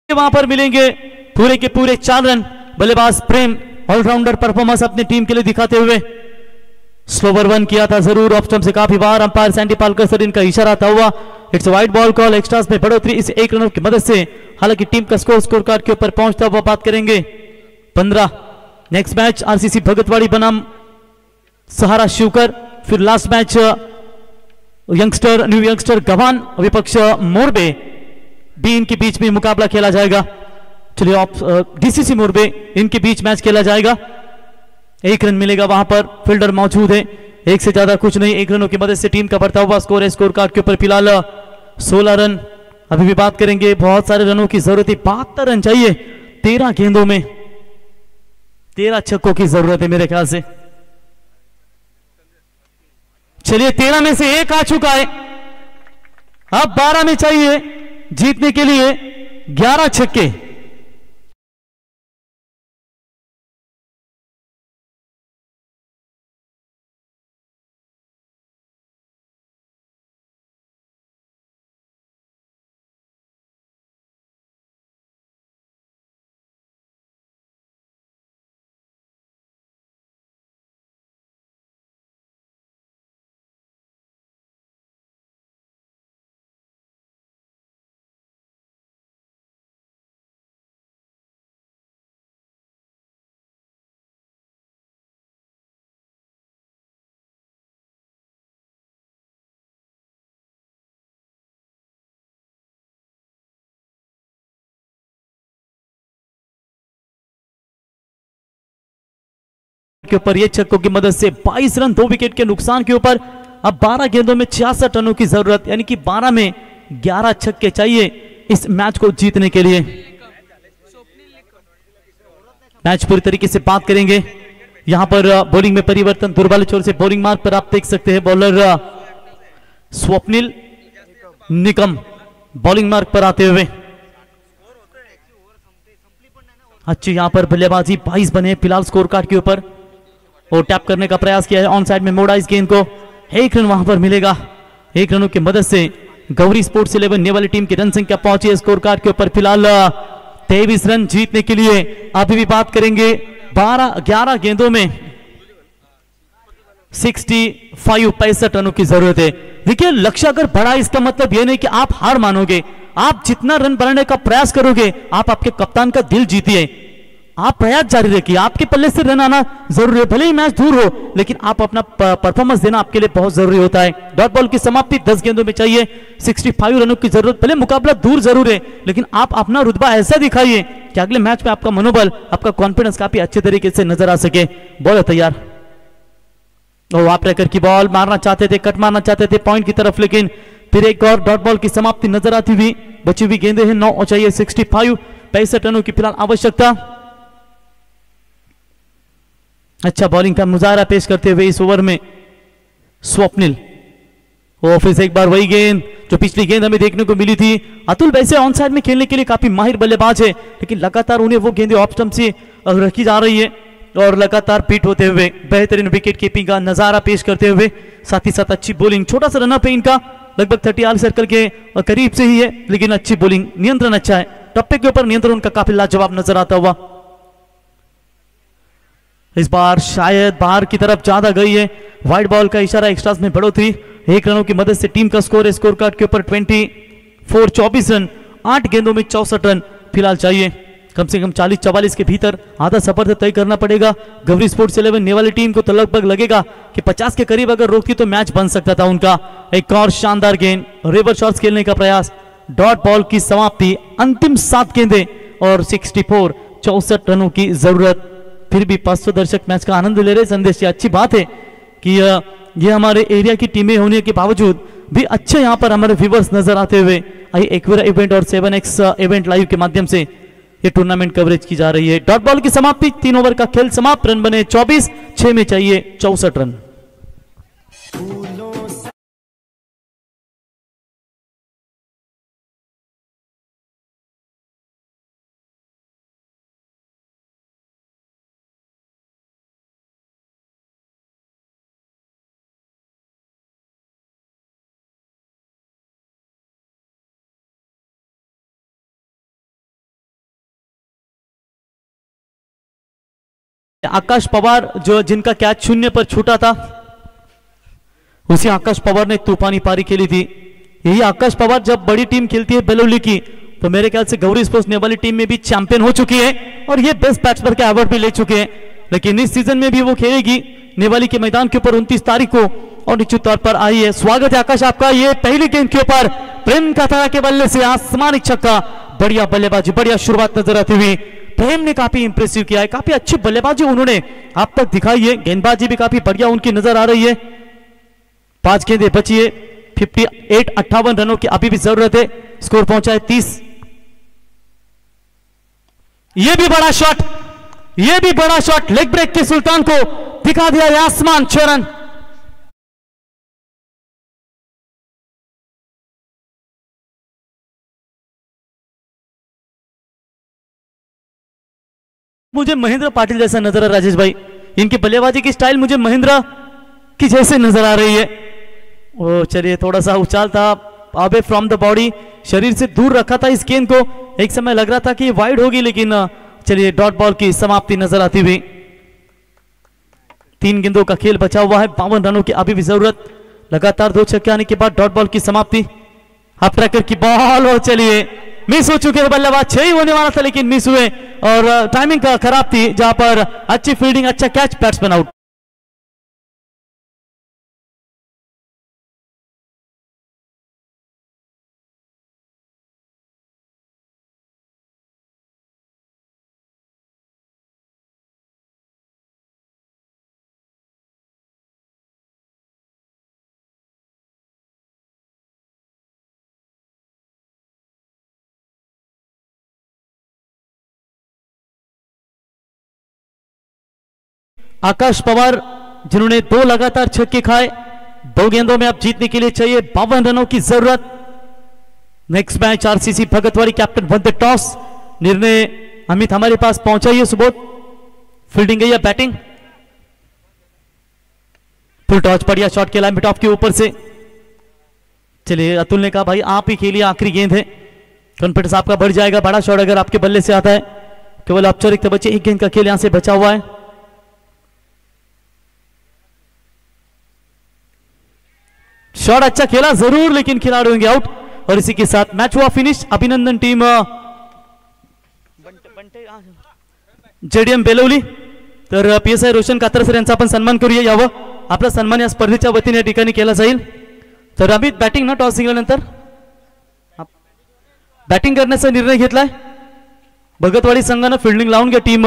A: वहां पर मिलेंगे पूरे के पूरे 4 रन। बल्लेबाज प्रेम ऑलराउंडर परफॉर्मेंस अपनी टीम के लिए दिखाते हुए, स्लोवर 1 किया था जरूर ऑफ स्टंप से काफी बार, अंपायर सैंडी पालकर सर इनका इशारा था हुआ, it's wide ball call, extras में बढ़ोतरी इस 1 रन की मदद से। हालांकि टीम का स्कोर कार्ड के ऊपर पहुंचता हुआ बात करेंगे 15। नेक्स्ट मैच आरसीसी भगतवाड़ी बनाम सहारा शिवकर, फिर लास्ट मैच न्यू यंगस्टर गवान विपक्ष मोरबे भी, इनके बीच में मुकाबला खेला जाएगा। चलिए डीसीसी मोरबे, इनके बीच मैच खेला जाएगा। 1 रन मिलेगा वहां पर, फील्डर मौजूद है, 1 से ज्यादा कुछ नहीं, 1 रनों की मदद से टीम का बढ़ता हुआ स्कोर है। स्कोर कार्ड के ऊपर फिलहाल 16 रन। अभी भी बात करेंगे, बहुत सारे रनों की जरूरत है, 72 रन चाहिए 13 गेंदों में, 13 छक्कों की जरूरत है मेरे ख्याल से। चलिए 13 में से 1 आ चुका है, अब 12 में चाहिए जीतने के लिए 11 छक्के। के ऊपर ये छक्कों की मदद से 22 रन 2 विकेट के नुकसान के ऊपर अब 12 गेंदों में 66 रनों की जरूरत, यानी कि 12 में 11 छक्के चाहिए इस मैच को जीतने के लिए। मैच पूरी तरीके से बात करेंगे। यहां पर बॉलिंग में परिवर्तन, दुर्बल छोर से बॉलिंग मार्ग पर आप देख सकते हैं बॉलर स्वप्निल निकम बॉलिंग मार्ग पर आते हुए। अच्छी यहां पर बल्लेबाजी, 22 बने फिलहाल स्कोर कार्ड के ऊपर, और टैप करने का प्रयास किया है ऑन साइड में मोड़ा इस गेंद को। 1 रन वहां पर मिलेगा। 1 रनों की मदद से गौरी स्पोर्ट्स 11 ने वाली टीम की रन संख्या पहुंची है स्कोर कार्ड के ऊपर फिलहाल 23 रन जीतने के लिए। अभी भी बात करेंगे 11 गेंदों में 65 रनों की जरूरत है। देखिए लक्ष्य अगर बड़ा, इसका मतलब यह नहीं कि आप हार मानोगे, आप जितना रन बनाने का प्रयास करोगे, आप आपके कप्तान का दिल जीतिए, आप प्रयास जारी रखिए। आपके पल्ले से रन आना जरूरी है, भले ही मैच दूर हो, लेकिन आप अपना परफॉर्मेंस देना आपके लिए बहुत जरूरी होता है। डॉट बॉल की समाप्ति 10 गेंदों में चाहिए, 65 रनों की जरूरत। भले मुकाबला दूर जरूर है, लेकिन आप अपना रुतबा ऐसा दिखाइए कि अगले मैच में आपका मनोबल, आपका कॉन्फिडेंस काफी अच्छे तरीके से नजर आ सके। बॉल तैयार, आप ट्रैकर की बॉल मारना चाहते थे, कट मारना चाहते थे पॉइंट की तरफ, लेकिन फिर एक और डॉट बॉल की समाप्ति नजर आती हुई। बची हुई गेंदें हैं 9 और चाहिए 65 रनों की फिलहाल आवश्यकता। अच्छा बॉलिंग का मुजाहरा पेश करते हुए इस ओवर में स्वप्निल, वो फिर से एक बार वही गेंद जो पिछली गेंद हमें देखने को मिली थी। अतुल वैसे ऑन साइड में खेलने के लिए काफी माहिर बल्लेबाज है, लेकिन लगातार उन्हें वो गेंदें ऑफ स्टंप से रखी जा रही है और लगातार पीट होते हुए बेहतरीन विकेट कीपिंग का नजारा पेश करते हुए, साथ ही साथ अच्छी बॉलिंग। छोटा सा रनअप है इनका, लगभग 30 सर्कल के करीब से ही है, लेकिन अच्छी बॉलिंग, नियंत्रण अच्छा है, टप्पे के ऊपर नियंत्रण उनका काफी लाजवाब नजर आता हुआ। इस बार शायद बाहर की तरफ ज्यादा गई है, वाइड बॉल का इशारा, एक्स्ट्रास में बढ़ोतरी। 1 रनों की मदद से टीम का स्कोर है स्कोर कार्ड के ऊपर 24 रन। 8 गेंदों में 64 रन फिलहाल चाहिए, कम से कम 40-44 के भीतर आधा सफर तय करना पड़ेगा गौरी स्पोर्ट्स 11 ने वाली टीम को। तो लगभग लगेगा कि 50 के करीब अगर रोकती तो मैच बन सकता था उनका। एक और शानदार गेंद, रिवर्स शॉट्स खेलने का प्रयास, डॉट बॉल की समाप्ति, अंतिम 7 गेंदें और 64 रनों की जरूरत। फिर भी 500 दर्शक मैच का आनंद ले रहे। संदेश ये अच्छी बात है कि ये हमारे एरिया की टीमें होने के बावजूद भी अच्छे यहाँ पर हमारे व्यूवर्स नजर आते हुए आई एक्वेरा इवेंट और 7X इवेंट लाइव के माध्यम से ये टूर्नामेंट कवरेज की जा रही है। डॉट बॉल की समाप्ति, 3 ओवर का खेल समाप्त, रन बने 24, 6 में चाहिए 64 रन। आकाश पवार जो जिनका कैच शून्य पर छूटा था, उसी आकाश पवार ने तूफानी पारी खेली थी। यही आकाश पवार जब बड़ी टीम खेलती है बेलोली की, तो मेरे ख्याल से गौरी स्पोर्ट्स ने वाली टीम में भी चैंपियन हो चुकी है और ये बेस्ट बैट्समैन का अवार्ड भी ले चुके हैं। लेकिन इस सीजन में भी वो खेलेगी नेवाली के मैदान के ऊपर 29 तारीख को, और निश्चित तौर पर आई है। स्वागत है आकाश आपका। ये पहली गेंद के ऊपर प्रेम कथारा के बल्ले से आसमानी छक्का, बढ़िया बल्लेबाजी, बढ़िया शुरुआत नजर आती हुई। प्रेम ने काफी इंप्रेसिव किया है, काफी अच्छी बल्लेबाजी उन्होंने अब तक दिखाई है, गेंदबाजी भी काफी बढ़िया उनकी नजर आ रही है। 5 गेंदें बची है, 58 रनों की अभी भी जरूरत है, स्कोर पहुंचा है 30। यह भी बड़ा शॉट, यह भी बड़ा शॉट, लेग ब्रेक के सुल्तान को दिखा दिया है आसमान, 6 रन। मुझे महेंद्र पाटिल जैसा नजर आ राजेश भाई, इनकी बल्लेबाजी की स्टाइल मुझे महेंद्र की जैसे नजर आ रही है। ओ चलिए, थोड़ा सा उछाल था अवे फ्रॉम द बॉडी, शरीर से दूर रखा था इस गेंद को, एक समय लग रहा था कि वाइड होगी, लेकिन चलिए डॉट बॉल की समाप्ति नजर आती हुई। 3 गेंदों का खेल बचा हुआ है, 52 रनों की अभी भी जरूरत। लगातार 2 छक्के आने के बाद डॉट बॉल की समाप्ति। हाफ ट्रैकर की बॉल, और चलिए मिस हो चुके थे बल्लेबाज, 6 ही होने वाला था लेकिन मिस हुए, और टाइमिंग का खराब थी, जहां पर अच्छी फील्डिंग, अच्छा कैच, बैट्समैन आउट। आकाश पवार, जिन्होंने 2 लगातार छक्के खाए। 2 गेंदों में अब जीतने के लिए चाहिए 52 रनों की जरूरत। Next match RCC Bhagatwadi captain won the toss. निर्णय अमित हमारे पास पहुंचा ही है। सुबोध फील्डिंग गई या बैटिंग? फुल टॉच बढ़िया शॉट खेला मिड ऑफ के ऊपर से। चलिए अतुल ने कहा भाई आप ही खेलिए, आखिरी गेंद है, कॉन्फिडेंस आपका बढ़ जाएगा। बड़ा शॉट अगर आपके बल्ले से आता है। केवल औपचारिक बच्चे 1 गेंद का खेल यहां से बचा हुआ है। शॉट अच्छा खेला जरूर, लेकिन खिलाड़ी होंगे आउट और इसी के साथ मैच हुआ फिनिश। अभिनंदन टीम जेडीएम बेलवली। तर PSI रोशन कातर सर यांचा आपण सन्मान करूया। यावं आपला सन्मान या स्पर्धेच्या वतीने या ठिकाणी केला जाईल। तर अमित बॅटिंग ना टॉस जिंकल्यानंतर बॅटिंग करण्याचा निर्णय घेतलाय। भगतवाडी संघानं फिल्डिंग लावून घ्या टीम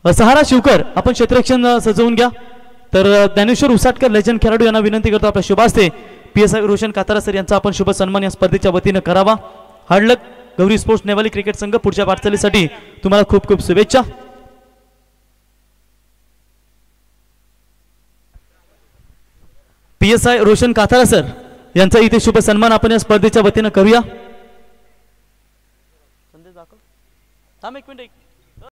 A: सहारा शिवकर, आपण क्षेत्ररक्षण सजवून घ्या। तर ज्ञानेश्वर उसाटकर लेजंड खेळाडू यांना विनंती करतो आपल्या शुभास्ते PSI रोशन कातारा सर यांचा आपण शुभ सन्मान या स्पर्धेच्या वतीने करावा। Hard luck Gauri sports Newali cricket संघ, पुढच्या वाटचालीसाठी तुम्हाला खूप खूप शुभेच्छा। PSI रोशन कातारा सर यांचा इथे शुभ सन्मान आपण या स्पर्धेच्या वतीने करूया। संदेश दाखव, थांब 1 मिनिट।